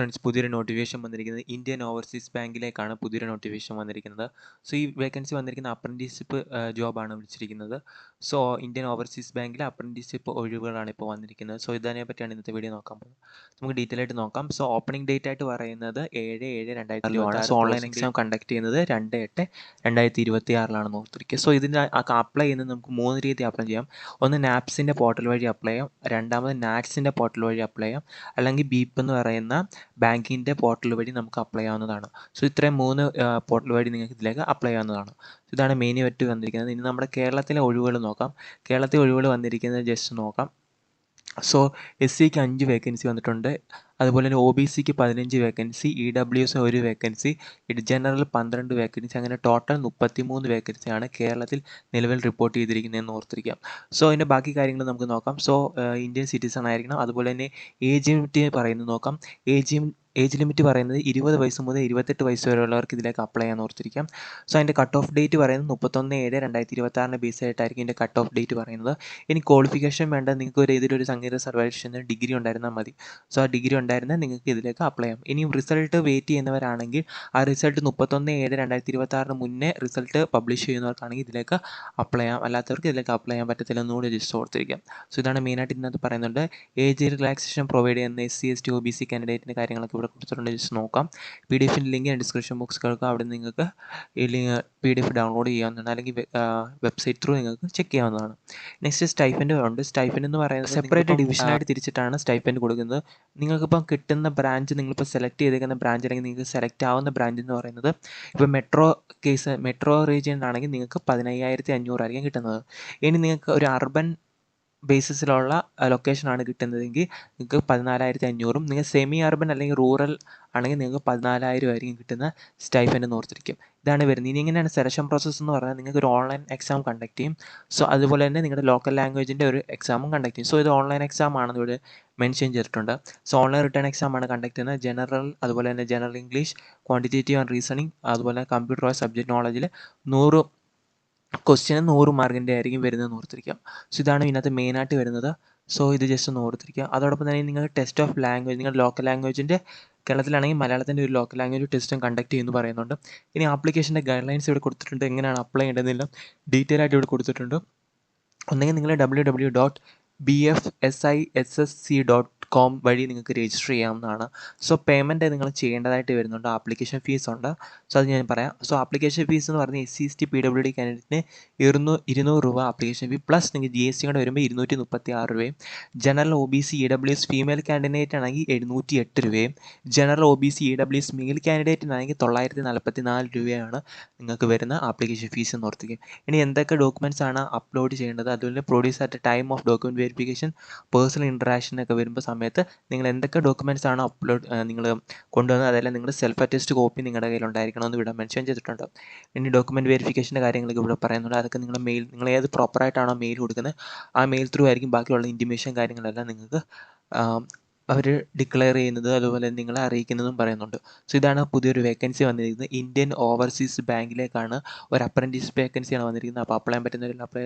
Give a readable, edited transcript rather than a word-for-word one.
Friends, പുതിയൊരു notification വന്നിരിക്കുന്നത് Indian overseas ബാങ്കിലേക്കാണ് പുതിയൊരു നോട്ടിഫിക്കേഷൻ വന്നിരിക്കുന്നത്. സോ ഈ വേക്കൻസി വന്നിരിക്കുന്ന അപ്രൻറ്റീസ്ഷിപ്പ് ജോബാണ് വിളിച്ചിരിക്കുന്നത്. സോ ഇന്ത്യൻ ഓവർസീസ് ബാങ്കിലെ അപ്രൻറ്റീസ്ഷിപ്പ് ഒഴിവുകളാണ് ഇപ്പോൾ വന്നിരിക്കുന്നത്. സോ ഇതിനെ പറ്റിയാണ് ഇന്നത്തെ വീഡിയോ നോക്കാൻ പോകുന്നത്. നമുക്ക് ഡീറ്റെയിൽ ആയിട്ട് നോക്കാം. സോ ഓപ്പണിംഗ് ഡേറ്റ് ആയിട്ട് പറയുന്നത് 7/7/2026 ആണ്. ഓൺലൈൻ എക്സാം കണ്ടക്ട് ചെയ്യുന്നത് 2/8/2026 ഓർത്തിരിക്കുക. സോ ഇതിന് അപ്ലൈ ചെയ്യുന്നത് നമുക്ക് 3 രീതി അപ്ലൈ ചെയ്യാം. ഒന്ന് നാപ്സിൻ്റെ പോർട്ടൽ വഴി അപ്ലൈ ചെയ്യാം, രണ്ടാമത് നാറ്റ്സിൻ്റെ പോർട്ടൽ വഴി അപ്ലൈ ചെയ്യാം, അല്ലെങ്കിൽ ബീപ്പ് എന്ന് പറയുന്ന ബാങ്കിൻ്റെ പോർട്ടൽ വഴി നമുക്ക് അപ്ലൈ ചെയ്യാവുന്നതാണ്. സോ ഇത്രയും 3 പോർട്ടൽ വഴി നിങ്ങൾക്ക് ഇതിലേക്ക് അപ്ലൈ ചെയ്യാവുന്നതാണ്. ഇതാണ് മെയിൻ ആയിട്ട് വന്നിരിക്കുന്നത്. ഇനി നമ്മുടെ കേരളത്തിലെ ഒഴിവുകൾ നോക്കാം. കേരളത്തിലെ ഒഴിവുകൾ വന്നിരിക്കുന്നത് ജസ്റ്റ് നോക്കാം. സോ SCക്ക് 5 വേക്കൻസി വന്നിട്ടുണ്ട്. അതുപോലെ തന്നെ OBCക്ക് 15 vacancy, EWS 1 vacancy, general 12 vacancy, അങ്ങനെ ടോട്ടൽ 33 വേക്കൻസിയാണ് കേരളത്തിൽ നിലവിൽ റിപ്പോർട്ട് ചെയ്തിരിക്കുന്നതെന്ന് ഓർത്തിരിക്കാം. സോ അതിൻ്റെ ബാക്കി കാര്യങ്ങൾ നമുക്ക് നോക്കാം. സോ ഇന്ത്യൻ സിറ്റിസൺ ആയിരിക്കണം. അതുപോലെ തന്നെ ഏജ് ലിമിറ്റ് പറയുന്നത് നോക്കാം. ഏജ് ലിമിറ്റ് പറയുന്നത് 20 വയസ്സ് മുതൽ 28 വയസ്സ് വരെയുള്ളവർക്ക് ഇതിലേക്ക് അപ്ലൈ ചെയ്യാൻ ഓർത്തിരിക്കാം. സോ അതിൻ്റെ കട്ട് ഓഫ് ഡേറ്റ് പറയുന്നത് 31/7/2026 ബേസ് ആയിട്ടായിരിക്കും ഇതിൻ്റെ കട്ട് ഓഫ് ഡേറ്റ് പറയുന്നത്. ഇനി ക്വാളിഫിക്കേഷൻ വേണ്ട നിങ്ങൾക്ക് ഇതിലൊരു സംഗീത സർവകലാശാലയിൽ ഡിഗ്രി ഉണ്ടായിരുന്നാൽ മതി. സോ ആ ഡിഗ്രി ഉണ്ടായിരുന്നാൽ നിങ്ങൾക്ക് ഇതിലേക്ക് അപ്ലൈ ചെയ്യാം. ഇനിയും റിസൾട്ട് വെയിറ്റ് ചെയ്യുന്നവരാണെങ്കിൽ ആ റിസൾട്ട് 31/7/2026 മുന്നേ റിസൾട്ട് പബ്ലിഷ് ചെയ്യുന്നവർക്കാണെങ്കിൽ ഇതിലേക്ക് അപ്ലൈ ചെയ്യാം. അല്ലാത്തവർക്ക് ഇതിലേക്ക് അപ്ലൈ ചെയ്യാൻ പറ്റത്തില്ല എന്നുകൂടി ജസ്റ്റ് ഓർത്തിരിക്കാം. സോ ഇതാണ് മെയിനായിട്ട് ഇതിനകത്ത് പറയുന്നുണ്ട്. ഏജ് റിലാക്സേഷൻ പ്രൊവൈഡ് ചെയ്യുന്ന SC ST OBC കാൻഡിഡേറ്റിൻ്റെ കാര്യങ്ങളൊക്കെ ഇവിടെ കൊടുത്തിട്ടുണ്ട്. ജസ്റ്റ് നോക്കാം. PDF ലിങ്ക് ഞാൻ ഡിസ്ക്രിപ്ഷൻ ബോക്സ് കേൾക്കാം. അവിടെ നിങ്ങൾക്ക് ഈ PDF ഡൗൺലോഡ് ചെയ്യാവുന്നതാണ്, അല്ലെങ്കിൽ വെബ്സൈറ്റ് ത്രൂ നിങ്ങൾക്ക് ചെക്ക് ചെയ്യാവുന്നതാണ്. നെക്സ്റ്റ് സ്റ്റൈഫൻഡ് ഉണ്ട്. സ്റ്റൈഫൻഡ് എന്ന് പറയുന്നത് സെപ്പറേറ്റ് ഡിവിഷനായിട്ട് തിരിച്ചിട്ടാണ് സ്റ്റൈഫൻഡ് കൊടുക്കുന്നത്. നിങ്ങൾക്കിപ്പം കിട്ടുന്ന ബ്രാഞ്ച്, നിങ്ങളിപ്പോൾ സെലക്ട് ചെയ്തേക്കുന്ന ബ്രാഞ്ച് അല്ലെങ്കിൽ നിങ്ങൾക്ക് സെലക്ട് ആവുന്ന ബ്രാഞ്ച് എന്ന് പറയുന്നത് ഇപ്പോൾ മെട്രോ റീജിയൻ ആണെങ്കിൽ നിങ്ങൾക്ക് 15,500 ആയിരിക്കും കിട്ടുന്നത്. ഇനി നിങ്ങൾക്ക് ഒരു അർബൻ ബേസിസിലുള്ള ലൊക്കേഷനാണ് കിട്ടുന്നതെങ്കിൽ നിങ്ങൾക്ക് 14,500, നിങ്ങൾ സെമി അർബൻ അല്ലെങ്കിൽ റൂറൽ ആണെങ്കിൽ നിങ്ങൾക്ക് 14,000 ആയിരിക്കും കിട്ടുന്ന സ്റ്റൈഫൻഡ് എന്ന് ഓർത്തിരിക്കും. ഇതാണ് വരുന്നത്. ഇനി എങ്ങനെയാണ് സെലക്ഷൻ പ്രോസസ്സ് എന്ന് പറഞ്ഞാൽ നിങ്ങൾക്ക് ഒരു ഓൺലൈൻ എക്സാം കണ്ടക്ട് ചെയ്യും. സോ അതുപോലെ തന്നെ നിങ്ങളുടെ ലോക്കൽ ലാംഗ്വേജിൻ്റെ ഒരു എക്സാമും കണ്ടക്ട് ചെയ്യും. സോ ഇത് ഓൺലൈൻ എക്സാം ആണെന്ന് ഇവിടെ മെൻഷൻ ചെയ്തിട്ടുണ്ട്. സോ ഓൺലൈൻ റിട്ടേൺ എക്സാം ആണ് കണ്ടക്ട് ചെയ്യുന്നത്. ജനറൽ, അതുപോലെ തന്നെ general English, quantitative and reasoning, അതുപോലെ കമ്പ്യൂട്ടർ സബ്ജക്ട് നോളജിൽ 100 ക്വസ്റ്റ്യന് 100 മാർക്കിൻ്റെ ആയിരിക്കും വരുന്നതെന്ന് ഓർത്തിരിക്കാം. സോ ഇതാണ് ഇതിനകത്ത് മെയിനായിട്ട് വരുന്നത്. സോ ഇത് ജസ്റ്റ് ഒന്ന് ഓർത്തിരിക്കുക. അതോടൊപ്പം തന്നെ നിങ്ങൾ ടെസ്റ്റ് ഓഫ് ലാംഗ്വേജ്, നിങ്ങളുടെ ലോക്കൽ ലാംഗ്വേജിൻ്റെ, കേരളത്തിലാണെങ്കിൽ മലയാളത്തിൻ്റെ ഒരു ലോക്കൽ ലാംഗ്വേജ് ടെസ്റ്റും കണ്ടക്ട് ചെയ്യുമെന്ന് പറയുന്നുണ്ട്. ഇനി ആപ്ലിക്കേഷൻ്റെ ഗൈഡ് ലൈൻസ് ഇവിടെ കൊടുത്തിട്ടുണ്ട്. എങ്ങനെയാണ് അപ്ലൈ ചെയ്യേണ്ടതെന്നെല്ലാം ഡീറ്റെയിൽ ആയിട്ട് ഇവിടെ കൊടുത്തിട്ടുണ്ട്. ഒന്നെങ്കിൽ നിങ്ങൾ www.bfsissc.com വഴി നിങ്ങൾക്ക് രജിസ്റ്റർ ചെയ്യാവുന്നതാണ്. സോ പേയ്മെൻറ്റ് നിങ്ങൾ ചെയ്യേണ്ടതായിട്ട് വരുന്നുണ്ട്. ആപ്ലിക്കേഷൻ ഫീസ് ഉണ്ട്. സോ അത് ഞാൻ പറയാം. സോ ആപ്ലിക്കേഷൻ ഫീസ് എന്ന് പറഞ്ഞാൽ SC ST PWD കാൻഡിഡേറ്റിന് 200 രൂപ ആപ്ലിക്കേഷൻ ഫീ, പ്ലസ് നിങ്ങൾക്ക് GST കൂടെ വരുമ്പോൾ 236 രൂപയും, general OBC EWS female candidate ആണെങ്കിൽ 708 രൂപയും, ജനറൽ OBC EWS മെയിൽ കാൻഡിഡേറ്റിനാണെങ്കിൽ 944 രൂപയാണ് നിങ്ങൾക്ക് വരുന്ന ആപ്ലിക്കേഷൻ ഫീസ് എന്ന് ഓർത്തിരിക്കുക. ഇനി എന്തൊക്കെ ഡോക്യുമെൻറ്റ്സ് ആണ് അപ്ലോഡ് ചെയ്യേണ്ടത്, അതുപോലെ produce at time of document verification, personal interaction ഒക്കെ വരുമ്പോൾ സമയത്ത് നിങ്ങൾ എന്തൊക്കെ ഡോക്യുമെൻറ്റ്സ് ആണ് നിങ്ങൾ കൊണ്ടുവന്നത്, അതെല്ലാം നിങ്ങളുടെ സെൽഫ് അറ്റസ്റ്റ് കോപ്പി നിങ്ങളുടെ കയ്യിൽ ഉണ്ടായിരിക്കണമെന്ന് ഇവിടെ മെൻഷൻ ചെയ്തിട്ടുണ്ട്. ഇനി ഡോക്യുമെൻറ്റ് വെരിഫിക്കേഷൻ്റെ കാര്യങ്ങളൊക്കെ ഇവിടെ പറയുന്നുണ്ട്. അതൊക്കെ നിങ്ങൾ ഏത് പ്രോപ്പറായിട്ടാണോ മെയിൽ കൊടുക്കുന്നത് ആ മെയിൽ ത്രൂ ആയിരിക്കും ബാക്കിയുള്ള ഇൻറ്റിമേഷൻ കാര്യങ്ങളെല്ലാം നിങ്ങൾക്ക് അവർ ഡിക്ലെയർ ചെയ്യുന്നത്, അതുപോലെ നിങ്ങളെ അറിയിക്കുന്നതും പറയുന്നുണ്ട്. സോ ഇതാണ് പുതിയൊരു വേക്കൻസി വന്നിരിക്കുന്നത്. ഇന്ത്യൻ ഓവർസീസ് ബാങ്കിലേക്കാണ് ഒരു അപ്രൻറ്റീസ് വേക്കൻസിയാണ് വന്നിരിക്കുന്നത്. അപ്പോൾ അപ്ലൈ ചെയ്യാൻ പറ്റുന്നവരിൽ അപ്ലൈ